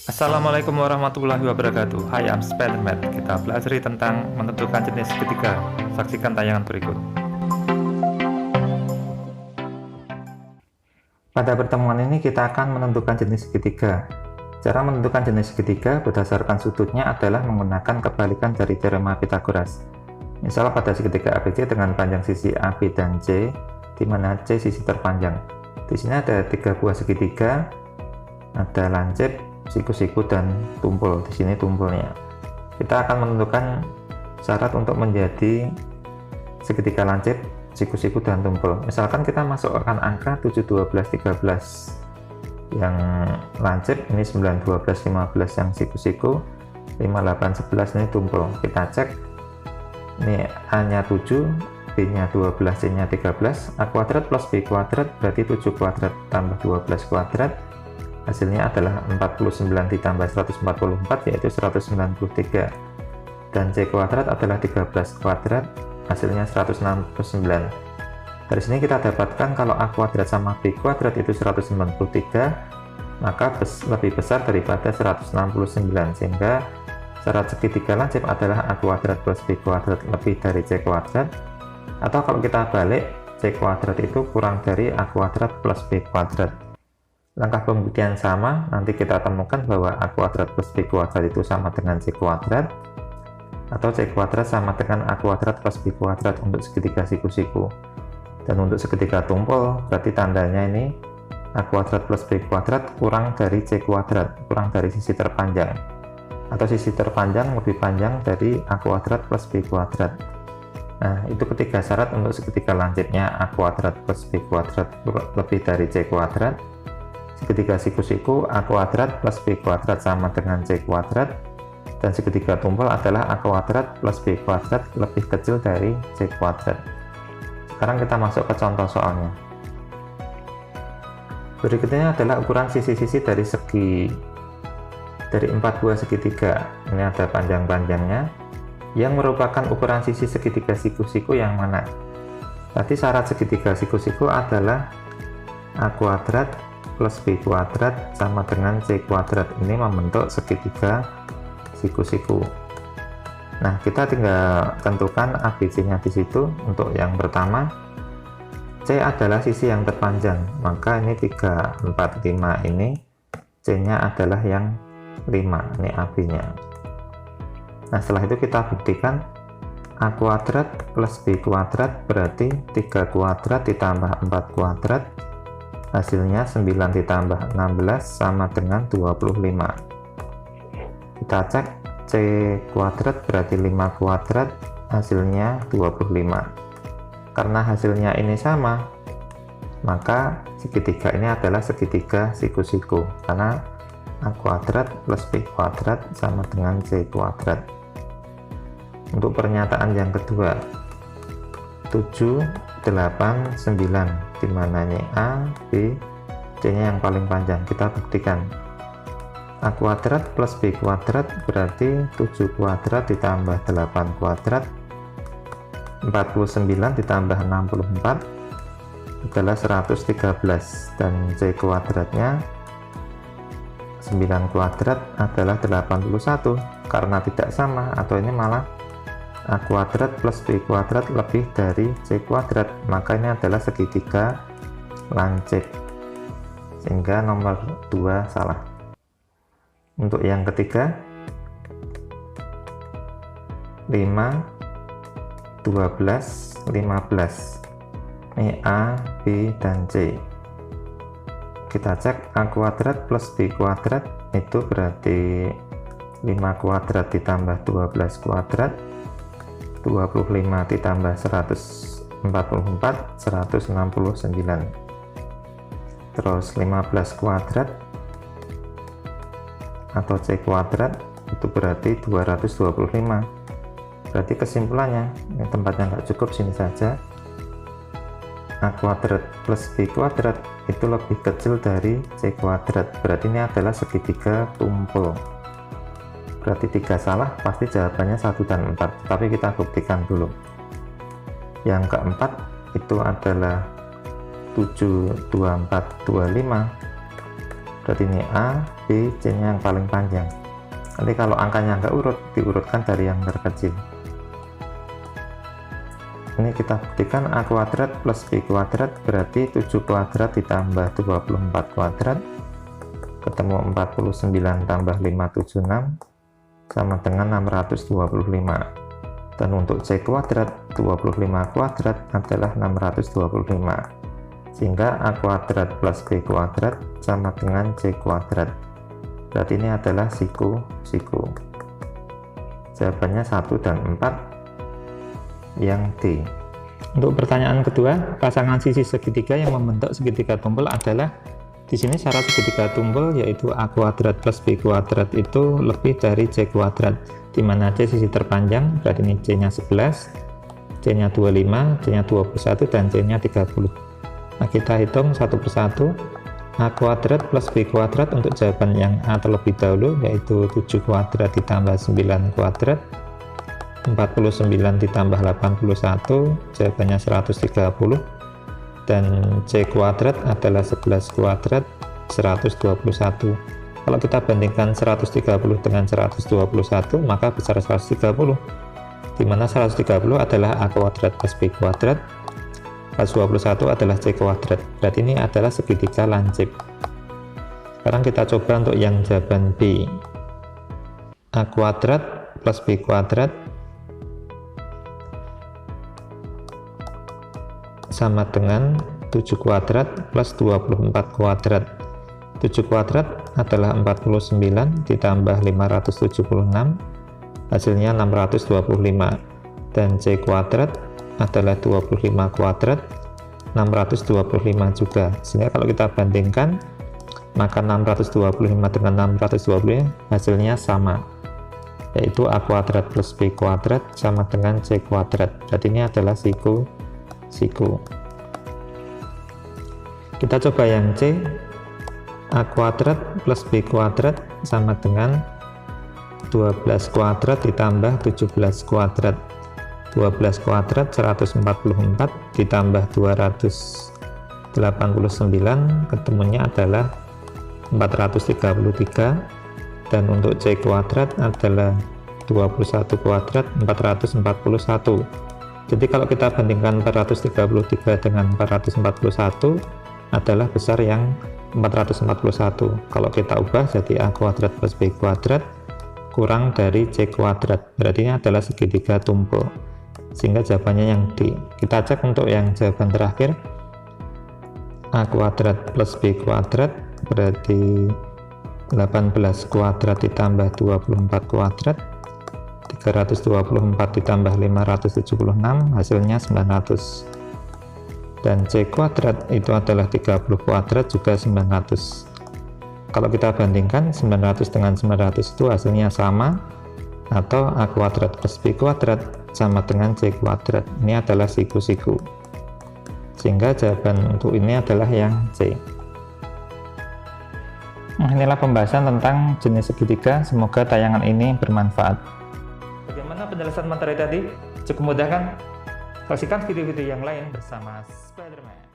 Assalamualaikum warahmatullahi wabarakatuh. Hai, I'm Spiderman. Kita belajar tentang menentukan jenis segitiga. Saksikan tayangan berikut. Pada pertemuan ini kita akan menentukan jenis segitiga. Cara menentukan jenis segitiga berdasarkan sudutnya adalah menggunakan kebalikan dari teorema Pythagoras. Misal pada segitiga ABC dengan panjang sisi AB dan C, di mana C sisi terpanjang. Di sini ada 3 buah segitiga, ada lancip, siku-siku, dan tumpul. Di sini tumpulnya. Kita akan menentukan syarat untuk menjadi segitiga lancip, siku-siku, dan tumpul. Misalkan kita masukkan angka 7, 12, 13 yang lancip, ini 9, 12, 15 yang siku-siku, 5, 8, 11 ini tumpul. Kita cek, ini A nya 7, B nya 12, C nya 13, A kuadrat plus B kuadrat berarti 7 kuadrat tambah 12 kuadrat, hasilnya adalah 49 ditambah 144 yaitu 193, dan C kuadrat adalah 13 kuadrat, hasilnya 169. Dari sini kita dapatkan kalau A kuadrat sama B kuadrat itu 193, maka lebih besar daripada 169, sehingga syarat segitiga lancip adalah A kuadrat plus B kuadrat lebih dari C kuadrat, atau kalau kita balik, C kuadrat itu kurang dari A kuadrat plus B kuadrat. Langkah pembuktian sama, nanti kita temukan bahwa A kuadrat plus B kuadrat itu sama dengan C kuadrat, atau C kuadrat sama dengan A kuadrat plus B kuadrat untuk segitiga siku-siku. Dan untuk segitiga tumpul, berarti tandanya ini A kuadrat plus B kuadrat kurang dari C kuadrat, kurang dari sisi terpanjang, atau sisi terpanjang lebih panjang dari A kuadrat plus B kuadrat. Nah, itu ketiga syarat untuk segitiga lancipnya A kuadrat plus B kuadrat lebih dari C kuadrat. Segitiga siku-siku A kuadrat plus B kuadrat sama dengan C kuadrat, dan segitiga tumpul adalah A kuadrat plus B kuadrat lebih kecil dari C kuadrat. Sekarang kita masuk ke contoh soalnya. Berikutnya adalah ukuran sisi-sisi dari 4 buah segitiga. Ini ada panjang-panjangnya yang merupakan ukuran sisi segitiga siku-siku yang mana. Tadi syarat segitiga siku-siku adalah A kuadrat plus B kuadrat sama dengan C kuadrat. Ini membentuk segitiga siku-siku. Nah, kita tinggal tentukan ABC-nya di situ. Untuk yang pertama, C adalah sisi yang terpanjang, maka ini 3, 4, 5 ini C-nya adalah yang 5, ini AB-nya. Nah, setelah itu kita buktikan A kuadrat plus B kuadrat berarti 3 kuadrat ditambah 4 kuadrat, hasilnya 9 ditambah 16 sama dengan 25. Kita cek, C kuadrat berarti 5 kuadrat, hasilnya 25. Karena hasilnya ini sama, maka segitiga ini adalah segitiga siku-siku, karena A kuadrat plus B kuadrat sama dengan C kuadrat. Untuk pernyataan yang kedua, 7, 8, 9, di mana ini A, B, C-nya yang paling panjang. Kita buktikan. A kuadrat plus B kuadrat berarti 7 kuadrat ditambah 8 kuadrat, 49 ditambah 64 adalah 113, dan C kuadratnya 9 kuadrat adalah 81. Karena tidak sama, atau ini malah A kuadrat plus B kuadrat lebih dari C kuadrat, maka ini adalah segitiga lancip, sehingga nomor 2 salah. Untuk yang ketiga, 5, 12, 15 ini A, B, dan C. Kita cek, A kuadrat plus B kuadrat itu berarti 5 kuadrat ditambah 12 kuadrat, 25 ditambah 144, 169. Terus 15 kuadrat atau C kuadrat itu berarti 225. Berarti kesimpulannya, ini tempatnya nggak cukup, sini saja. A kuadrat plus B kuadrat itu lebih kecil dari C kuadrat. Berarti ini adalah segitiga tumpul. Berarti 3 salah, pasti jawabannya 1 dan 4, tapi kita buktikan dulu. Yang keempat itu adalah 7, 24, 25 Berarti ini A, B, C-nya yang paling panjang. Nanti kalau angkanya nggak urut, diurutkan dari yang terkecil. Ini kita buktikan A kuadrat plus B kuadrat berarti 7 kuadrat ditambah 24 kuadrat ketemu 49 tambah 576 sama dengan 625. Dan untuk C kuadrat 25 kuadrat adalah 625. Sehingga A kuadrat plus B kuadrat sama dengan C kuadrat. Berarti ini adalah siku. Jawabannya 1 dan 4 yang D. Untuk pertanyaan kedua, pasangan sisi segitiga yang membentuk segitiga tumpul adalah, di sini syarat segitiga tumpul yaitu A kuadrat plus B kuadrat itu lebih dari C kuadrat, di mana C sisi terpanjang, berarti ini C-nya 11, C-nya 25, C-nya 21, dan C-nya 30. Nah, kita hitung satu persatu. A kuadrat plus B kuadrat untuk jawaban yang A terlebih dahulu, yaitu 7 kuadrat ditambah 9 kuadrat, 49 ditambah 81, jawabannya 130. Dan C kuadrat adalah 11 kuadrat, 121. Kalau kita bandingkan 130 dengan 121, maka besar 130, di mana 130 adalah A kuadrat plus B kuadrat, 121 adalah C kuadrat. Berarti ini adalah segitiga lancip. Sekarang kita coba untuk yang jawaban B. A kuadrat plus B kuadrat sama dengan 7 kuadrat plus 24 kuadrat. 7 kuadrat adalah 49 ditambah 576, hasilnya 625. Dan C kuadrat adalah 25 kuadrat, 625 juga. Sehingga kalau kita bandingkan, maka 625 dengan 625 hasilnya sama, yaitu A kuadrat plus B kuadrat sama dengan C kuadrat. Berarti ini adalah siku. Kita coba yang C. A kuadrat plus B kuadrat sama dengan 12 kuadrat ditambah 17 kuadrat. 12 kuadrat 144 ditambah 289, ketemunya adalah 433. Dan untuk C kuadrat adalah 21 kuadrat 441. Jadi kalau kita bandingkan 433 dengan 441 adalah besar yang 441. Kalau kita ubah jadi A kuadrat plus B kuadrat kurang dari C kuadrat, berarti ini adalah segitiga tumpul. Sehingga jawabannya yang D. Kita cek untuk yang jawaban terakhir. A kuadrat plus B kuadrat berarti 18 kuadrat ditambah 24 kuadrat, 324 ditambah 576, hasilnya 900. Dan C kuadrat itu adalah 30 kuadrat juga 900. Kalau kita bandingkan 900 dengan 900 itu hasilnya sama, atau A kuadrat plus B kuadrat sama dengan C kuadrat. Ini adalah siku. Sehingga jawaban untuk ini adalah yang C. Nah, inilah pembahasan tentang jenis segitiga. Semoga tayangan ini bermanfaat. Bagaimana penjelasan materi tadi? Cukup mudah kan? Saksikan video-video yang lain bersama Spiderman.